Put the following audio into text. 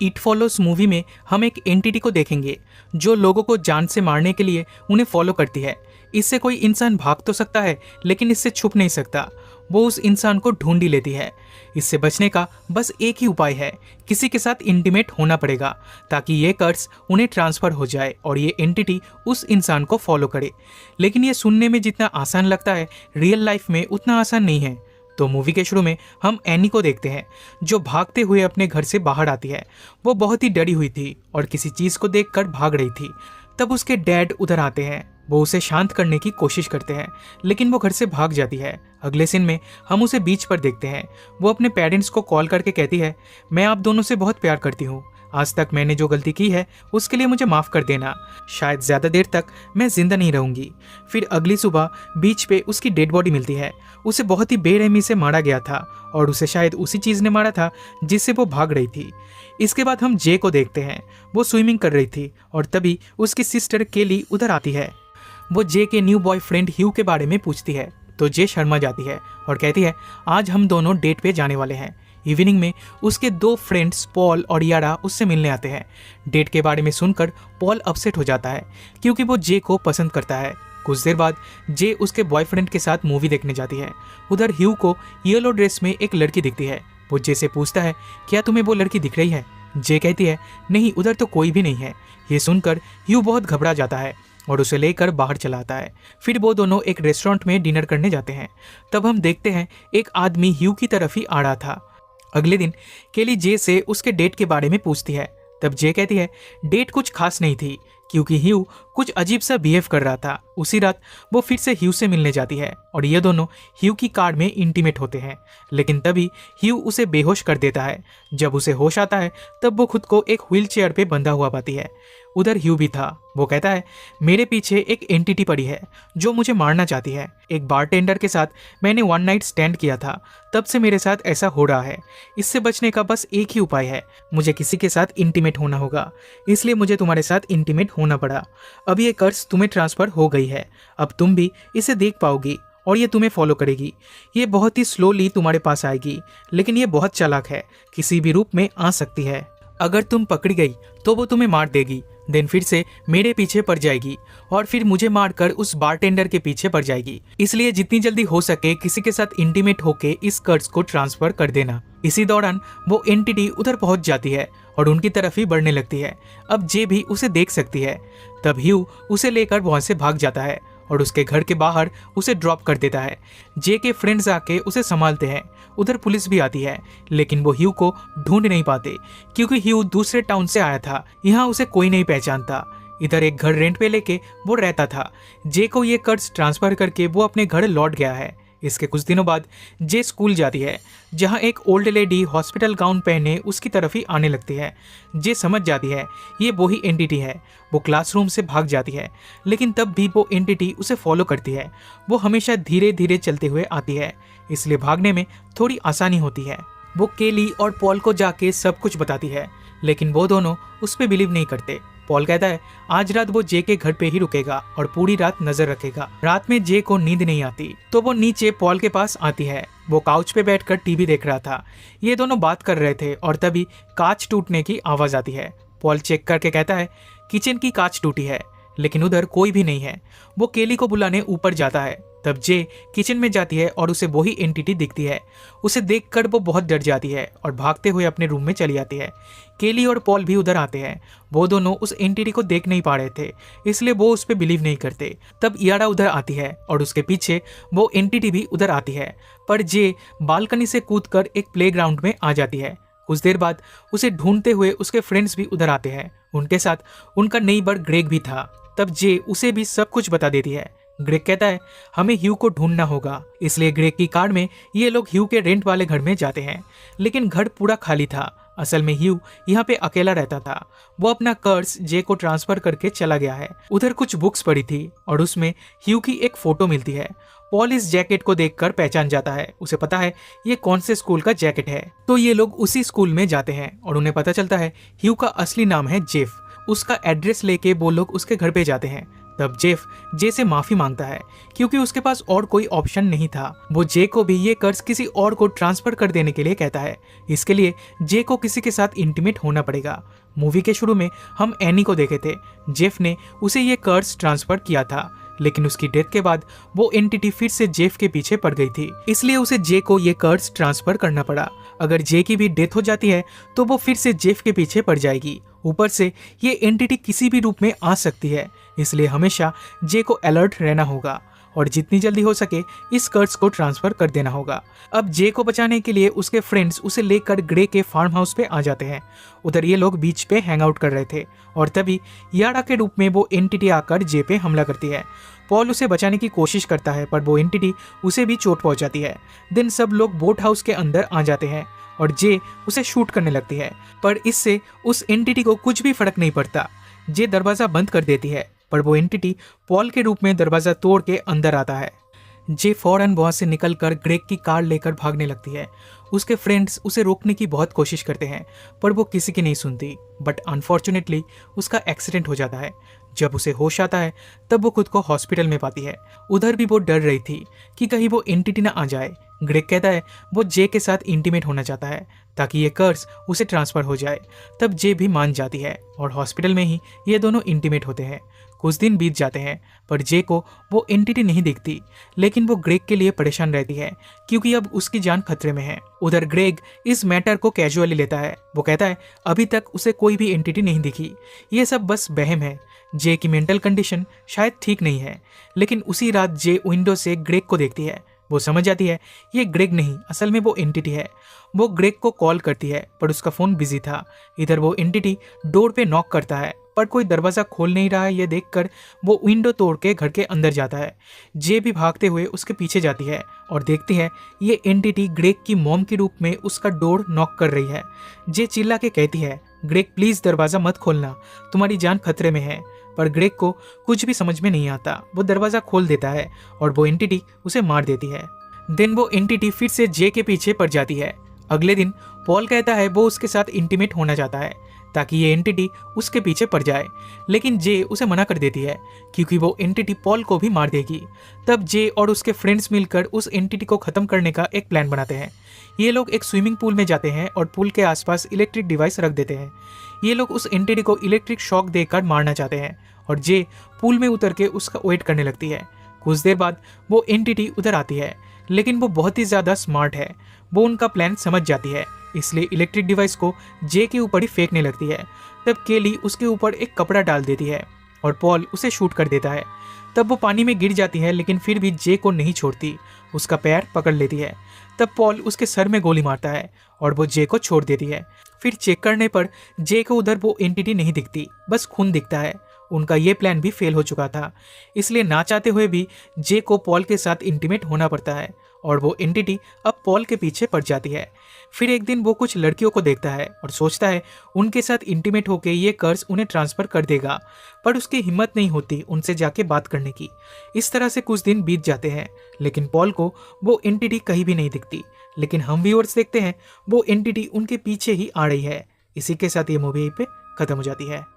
It follows movie में हम एक एंटिटी को देखेंगे जो लोगों को जान से मारने के लिए उन्हें फॉलो करती है। इससे कोई इंसान भाग तो सकता है लेकिन इससे छुप नहीं सकता। वो उस इंसान को ढूंढ ही लेती है। इससे बचने का बस एक ही उपाय है, किसी के साथ इंटीमेट होना पड़ेगा ताकि ये कर्स उन्हें ट्रांसफर हो जाए और ये एंटिटी उस इंसान को फॉलो करे। लेकिन ये सुनने में जितना आसान लगता है, रियल लाइफ में उतना आसान नहीं है। तो मूवी के शुरू में हम एनी को देखते हैं जो भागते हुए अपने घर से बाहर आती है। वो बहुत ही डरी हुई थी और किसी चीज को देखकर भाग रही थी। तब उसके डैड उधर आते हैं। वो उसे शांत करने की कोशिश करते हैं लेकिन वो घर से भाग जाती है। अगले सीन में हम उसे बीच पर देखते हैं। वो अपने पेरेंट्स को कॉल करके कहती है, मैं आप दोनों से बहुत प्यार करती हूँ। आज तक मैंने जो गलती की है उसके लिए मुझे माफ़ कर देना। शायद ज़्यादा देर तक मैं जिंदा नहीं रहूंगी। फिर अगली सुबह बीच पे उसकी डेड बॉडी मिलती है। उसे बहुत ही बेरहमी से मारा गया था और उसे शायद उसी चीज़ ने मारा था जिससे वो भाग रही थी। इसके बाद हम जे को देखते हैं। वो स्विमिंग कर रही थी और तभी उसकी सिस्टर केली उधर आती है। वो जे के न्यू बॉयफ्रेंड ह्यू के बारे में पूछती है तो जे शर्मा जाती है और कहती है, आज हम दोनों डेट पे जाने वाले हैं। इवनिंग में उसके दो फ्रेंड्स पॉल और यारा उससे मिलने आते हैं। डेट के बारे में सुनकर पॉल अपसेट हो जाता है क्योंकि वो जे को पसंद करता है। कुछ देर बाद जे उसके बॉयफ्रेंड के साथ मूवी देखने जाती है। उधर ह्यू को येलो ड्रेस में एक लड़की दिखती है। वो जे से पूछता है, क्या तुम्हें वो लड़की दिख रही है? जे कहती है, नहीं, उधर तो कोई भी नहीं है। ये सुनकर ह्यू बहुत घबरा जाता है और उसे लेकर बाहर चला आता है। फिर वो दोनों एक रेस्टोरेंट में डिनर करने जाते हैं। तब हम देखते हैं एक आदमी ह्यू की तरफ ही आ रहा था। अगले दिन केली जे से उसके डेट के बारे में पूछती है। तब जे कहती है, डेट कुछ खास नहीं थी क्योंकि ह्यू कुछ अजीब सा बिहेव कर रहा था। उसी रात वो फिर से ह्यू से मिलने जाती है और ये दोनों ह्यू की कार में इंटीमेट होते हैं। लेकिन तभी ह्यू उसे बेहोश कर देता है। जब उसे होश आता है तब वो खुद को एक व्हील चेयर पे बंधा हुआ पाती है। उधर ह्यू भी था। वो कहता है, मेरे पीछे एक एंटिटी पड़ी है जो मुझे मारना चाहती है। एक बारटेंडर के साथ मैंने वन नाइट स्टैंड किया था, तब से मेरे साथ ऐसा हो रहा है। इससे बचने का बस एक ही उपाय है, मुझे किसी के साथ इंटीमेट होना होगा। इसलिए मुझे तुम्हारे साथ इंटीमेट होना पड़ा। अब ये कर्स तुम्हें ट्रांसफर हो गई है। अब तुम भी इसे देख पाओगी और ये तुम्हें फॉलो करेगी। ये बहुत ही स्लोली तुम्हारे पास आएगी लेकिन ये बहुत चालाक है, किसी भी रूप में आ सकती है। अगर तुम पकड़ी गई तो वो तुम्हें मार देगी, देन फिर से मेरे पीछे पड़ जाएगी और फिर मुझे मारकर उस बारटेंडर के पीछे पड़ जाएगी। इसलिए जितनी जल्दी हो सके किसी के साथ इंटीमेट होके इस कर्स को ट्रांसफर कर देना। इसी दौरान वो एंटिटी उधर पहुंच जाती है और उनकी तरफ ही बढ़ने लगती है। अब जे भी उसे देख सकती है। तब ह्यू उसे लेकर वहां से भाग जाता है और उसके घर के बाहर उसे ड्रॉप कर देता है। जे के फ्रेंड्स आके उसे संभालते हैं। उधर पुलिस भी आती है लेकिन वो ह्यू को ढूंढ नहीं पाते क्योंकि ह्यू दूसरे टाउन से आया था। यहाँ उसे कोई नहीं पहचानता। इधर एक घर रेंट पे लेके वो रहता था। जे को ये कर्ज ट्रांसफर करके वो अपने घर लौट गया है। इसके कुछ दिनों बाद जे स्कूल जाती है जहां एक ओल्ड लेडी हॉस्पिटल गाउन पहने उसकी तरफ ही आने लगती है। जे समझ जाती है ये वही एंटिटी है। वो क्लासरूम से भाग जाती है लेकिन तब भी वो एंटिटी उसे फॉलो करती है। वो हमेशा धीरे धीरे चलते हुए आती है इसलिए भागने में थोड़ी आसानी होती है। वो केली और पॉल को जाके सब कुछ बताती है लेकिन वो दोनों उस पर बिलीव नहीं करते। पॉल कहता है आज रात वो जे के घर पे ही रुकेगा और पूरी रात नजर रखेगा। रात में जे को नींद नहीं आती तो वो नीचे पॉल के पास आती है। वो काउच पे बैठकर टीवी देख रहा था। ये दोनों बात कर रहे थे और तभी कांच टूटने की आवाज आती है। पॉल चेक करके कहता है किचन की कांच टूटी है लेकिन उधर कोई भी नहीं है। वो केली को बुलाने ऊपर जाता है। तब जे किचन में जाती है और उसे वही एंटिटी दिखती है। उसे देखकर वो बहुत डर जाती है और भागते हुए अपने रूम में चली जाती है। केली और पॉल भी उधर आते हैं। वो दोनों उस एंटिटी को देख नहीं पा रहे थे इसलिए वो उस पर बिलीव नहीं करते। तब यारा उधर आती है और उसके पीछे वो एंटिटी भी उधर आती है पर जे बालकनी से कूदकर एक प्लेग्राउंड में आ जाती है। कुछ देर बाद उसे ढूंढते हुए उसके फ्रेंड्स भी उधर आते हैं। उनके साथ उनका नेबर ग्रेग भी था। तब जे उसे भी सब कुछ बता देती है। ग्रेग कहता है हमें ह्यू को ढूंढना होगा। इसलिए ग्रेग की कार में ये लोग ह्यू के रेंट वाले घर में जाते हैं लेकिन घर पूरा खाली था। असल में ह्यू यहाँ पे अकेला रहता था। वो अपना कर्ज जे को ट्रांसफर करके चला गया है। उधर कुछ बुक्स पड़ी थी और उसमें ह्यू की एक फोटो मिलती है। पॉल इस जैकेट को देखकर पहचान जाता है। उसे पता है ये कौन से स्कूल का जैकेट है। तो ये लोग उसी स्कूल में जाते हैं और उन्हें पता चलता है ह्यू का असली नाम है जेफ। उसका एड्रेस लेके वो लोग उसके घर पे जाते हैं। तब जेफ जे से माफी मांगता है क्योंकि उसके पास और कोई ऑप्शन नहीं था। वो जे को भी ये कर्ज किसी और को ट्रांसफर कर देने के लिए कहता है। इसके लिए जे को किसी के साथ इंटीमेट होना पड़ेगा। मूवी के शुरू में हम एनी को देखे थे। जेफ ने उसे ये कर्ज ट्रांसफर किया था, लेकिन उसकी डेथ के बाद वो एंटिटी फिर से जेफ के पीछे पड़ गई थी, इसलिए उसे जे को ये कर्ज ट्रांसफर करना पड़ा। अगर जे की भी डेथ हो जाती है तो वो फिर से जेफ के पीछे पड़ जाएगी। ऊपर से ये एंटिटी किसी भी रूप में आ सकती है, इसलिए हमेशा जे को अलर्ट रहना होगा और जितनी जल्दी हो सके इस कर्ज को ट्रांसफर कर देना होगा। अब जे को बचाने के लिए उसके फ्रेंड्स उसे लेकर ग्रे के फार्म हाउस पे आ जाते हैं। उधर ये लोग बीच पे हैंग आउट कर रहे थे और तभी याडा के रूप में वो एंटिटी आकर जे पे हमला करती है। पॉल उसे बचाने की कोशिश करता है पर वो एंटिटी उसे भी चोट पहुंचाती है। दिन सब लोग बोट हाउस के अंदर आ जाते हैं और जे उसे शूट करने लगती है, पर इससे उस एंटिटी को कुछ भी फर्क नहीं पड़ता। जे दरवाजा बंद कर देती है पर वो एंटिटी पॉल के रूप में दरवाजा तोड़ के अंदर आता है। जे फौरन वहां से निकलकर ग्रेग की कार लेकर भागने लगती है। उसके फ्रेंड्स उसे रोकने की बहुत कोशिश करते हैं पर वो किसी की नहीं सुनती। बट अनफॉर्चुनेटली उसका एक्सीडेंट हो जाता है। जब उसे होश आता है तब वो खुद को हॉस्पिटल में पाती है। उधर भी वो डर रही थी कि कहीं वो एंटिटी ना आ जाए। ग्रेग कहता है वो जे के साथ इंटीमेट होना चाहता है ताकि ये कर्ज उसे ट्रांसफर हो जाए। तब जे भी मान जाती है और हॉस्पिटल में ही ये दोनों इंटीमेट होते हैं। कुछ दिन बीत जाते हैं पर जे को वो एंटिटी नहीं दिखती, लेकिन वो ग्रेग के लिए परेशान रहती है क्योंकि अब उसकी जान खतरे में है। उधर ग्रेग इस मैटर को कैजुअली लेता है। वो कहता है अभी तक उसे कोई भी एंटिटी नहीं दिखी, ये सब बस वहम है। जे की मेंटल कंडीशन शायद ठीक नहीं है। लेकिन उसी रात जे विंडो से ग्रेग को देखती है। वो समझ जाती है ये ग्रेग नहीं, असल में वो एंटिटी है। वो ग्रेग को कॉल करती है पर उसका फोन बिजी था। इधर वो एंटिटी डोर पे नॉक करता है पर कोई दरवाजा खोल नहीं रहा है। ये देखकर वो विंडो तोड़ के घर के अंदर जाता है। जे भी भागते हुए उसके पीछे जाती है और देखती है ये एंटिटी ग्रेग की मॉम के रूप में उसका डोर नॉक कर रही है। जे चिल्ला के कहती है ग्रेग प्लीज दरवाजा मत खोलना, तुम्हारी जान खतरे में है। पर ग्रेग को कुछ भी समझ में नहीं आता। वो दरवाजा खोल देता है और वो एंटिटी उसे मार देती है। दिन वो एंटिटी फिर से जे के पीछे पड़ जाती है। अगले दिन पॉल कहता है वो उसके साथ इंटीमेट होना चाहता है ताकि ये एंटिटी उसके पीछे पड़ जाए, लेकिन जे उसे मना कर देती है क्योंकि वो एंटिटी पॉल को भी मार देगी। तब जे और उसके फ्रेंड्स मिलकर उस एंटिटी को खत्म करने का एक प्लान बनाते हैं। ये लोग एक स्विमिंग पूल में जाते हैं और पूल के आसपास इलेक्ट्रिक डिवाइस रख देते हैं। ये लोग उस एंटिटी को इलेक्ट्रिक शॉक देकर मारना चाहते हैं और जे पूल में उतर के उसका वेट करने लगती है। कुछ देर बाद वो एंटिटी उधर आती है, लेकिन वो बहुत ही ज्यादा स्मार्ट है। वो उनका प्लान समझ जाती है, इसलिए इलेक्ट्रिक डिवाइस को जे के ऊपर ही फेंकने लगती है। तब केली उसके ऊपर एक कपड़ा डाल देती है और पॉल उसे शूट कर देता है। तब वो पानी में गिर जाती है, लेकिन फिर भी जे को नहीं छोड़ती, उसका पैर पकड़ लेती है। तब पॉल उसके सर में गोली मारता है और वो जे को छोड़ देती है। फिर चेक करने पर जे को उधर वो एंटिटी नहीं दिखती, बस खून दिखता है। उनका ये प्लान भी फेल हो चुका था, इसलिए ना चाहते हुए भी जे को पॉल के साथ इंटीमेट होना पड़ता है और वो एंटिटी अब पॉल के पीछे पड़ जाती है। फिर एक दिन वो कुछ लड़कियों को देखता है और सोचता है उनके साथ इंटीमेट होके ये कर्ज उन्हें ट्रांसफर कर देगा, पर उसकी हिम्मत नहीं होती उनसे जाके बात करने की। इस तरह से कुछ दिन बीत जाते हैं, लेकिन पॉल को वो एंटिटी कहीं भी नहीं दिखती। लेकिन हम व्यूअर्स देखते हैं वो एंटिटी उनके पीछे ही आ रही है। इसी के साथ ये मूवी पे खत्म हो जाती है।